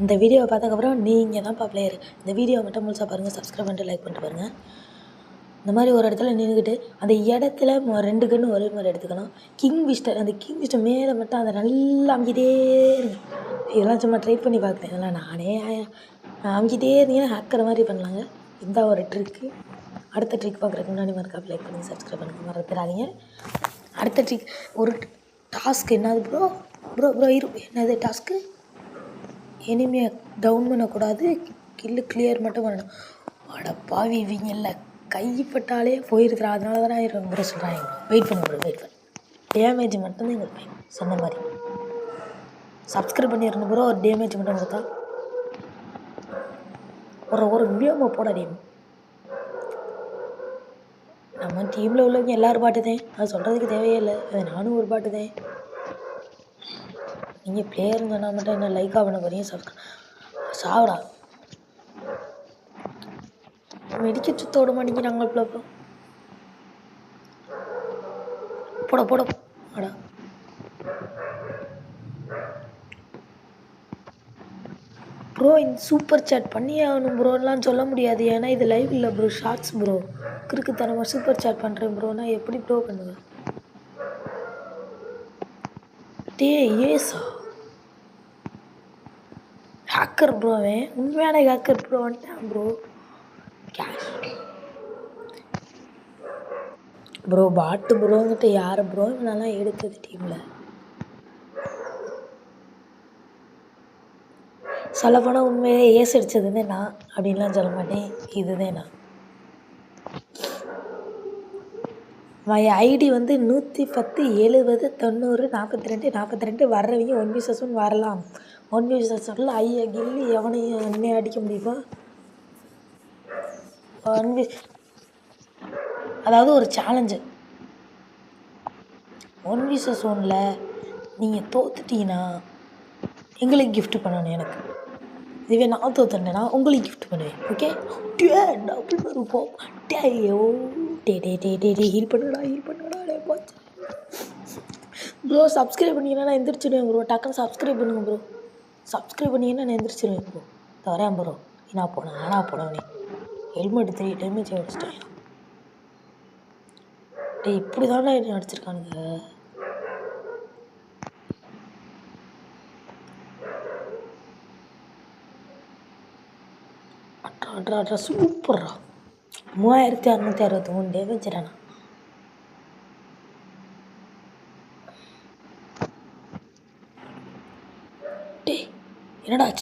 இந்த வீடியோவை பார்த்ததுக்கப்புறம் நீங்கள் தான்ப்பா பிளேயர். இந்த வீடியோவை மட்டும் முழுசாக பாருங்கள், சப்ஸ்கிரைப் பண்ணிட்டு லைக் பண்ணிட்டு பாருங்கள். இந்த மாதிரி ஒரு இடத்துல நின்றுக்கிட்டு அந்த இடத்துல 2 கன்று ஒரே மாதிரி எடுத்துக்கணும். அந்த கிங் விஸ்டர் மேலே மட்டும் அதை நல்லா அமுக்கிட்டே இருங்க. இதெல்லாம் சும்மா ட்ரை பண்ணி பார்க்குறேன். இதெல்லாம் நானே அமுக்கிட்டே இருந்தீங்கன்னா ஹேக்கர் மாதிரி பண்ணலாங்க. இந்த ஒரு ட்ரிக்கு. அடுத்த ட்ரிக் பார்க்குறதுக்கு முன்னாடி மறக்காம லைக் பண்ணுங்கள், சப்ஸ்கிரைப் பண்ணுங்கள், மறந்துடாதீங்க. அடுத்த ட்ரிக் ஒரு டாஸ்க் என்னது ப்ரோ என்னது டாஸ்க்கு? எனிமையை டவுன் பண்ணக்கூடாது, கில்லு கிளியர் மட்டும் பண்ணணும். அட பாவி, இவங்கள கைப்பட்டாலே போயிருக்கிறா. அதனால தானே ப்ரோ சொல்கிறாங்க. வெயிட் பண்ணு டேமேஜ் மட்டும்தான் கொடுப்பேன் சொன்ன மாதிரி. சப்ஸ்கிரைப் பண்ணிடணும் ப்ரோ. ஒரு டேமேஜ் மட்டும் கொடுத்தா ஒரு வியோமை போட டீம். நம்ம டீமில் உள்ளவங்க எல்லோரும் பாட்டுதேன், அது சொல்கிறதுக்கு தேவையே இல்லை. அது நானும் ஒரு பாட்டுதேன். நீங்கள் பிளேயர்னு சொன்னால் மட்டும் என்ன லைக்காக பண்ண போகிறீங்க? சாவடா மெடிக்க சுத்தோட மாட்டேங்க. நாங்கள் போட அடா ப்ரோ, இந்த சூப்பர் சேட் பண்ணி ஆகணும் ப்ரோலாம் சொல்ல முடியாது. ஏன்னா இது லைவ் இல்லை ப்ரோ, ஷார்ட்ஸ் ப்ரோ. கிறுக்குத்தனமாக சூப்பர் சேட் பண்ணுறேன் ப்ரோனா எப்படி ப்ரோ பண்ணுவேன்? ஏசா ஹேக்கர் ப்ரோ, அவன் உண்மையான ஹேக்கர் ப்ரோ வந்துட்டான் ப்ரோ. கேஷ் ப்ரோ, பாட்டு ப்ரோங்கிட்ட யார் ப்ரோ நல்லா எடுத்தது டீமில்? சொல்லப்போனால் உண்மையிலே ஏஸ் அடித்ததுன்னு நான் அப்படின்லாம் சொல்ல மாட்டேன். இதுதான் நான். மை ஐடி வந்து 110 70 90 42 42. வர்றவங்க 1v1 வரலாம். 1v1 ஐயா கில்லி எவனையும் என்னைய அடிக்க முடியுமா? அதாவது ஒரு சேலஞ்சு 1v1 நீங்கள் தோத்துட்டீங்கன்னா எங்களுக்கு கிஃப்ட் பண்ணணும். எனக்கு இதுவே நான் தோத்துட்டேன்னா உங்களுக்கு கிஃப்ட் பண்ணுவேன். ஓகே, டபுள் இருப்போம். ஹீல் பண்ணுடா போச்சு ப்ரோ. சப்ஸ்கிரைப் பண்ணிங்கன்னா நான் எந்திரிச்சிடுவேன் ப்ரோ. டக்குன்னு சப்ஸ்கிரைப் பண்ணுங்க ப்ரோ. சப்ஸ்கிரைப் பண்ணிங்கன்னா நான் எந்திரிச்சிடுவேன் ப்ரோ. தரேன் ப்ரோ. நான் போனவனே ஹெல்மெட் 3 டேமேஜ் அடிச்சிட்டேன். இப்படி தானே அடிச்சிருக்கானுங்க. அட்ரா சூப்பர்ரா. 3663 டேமேஜ்.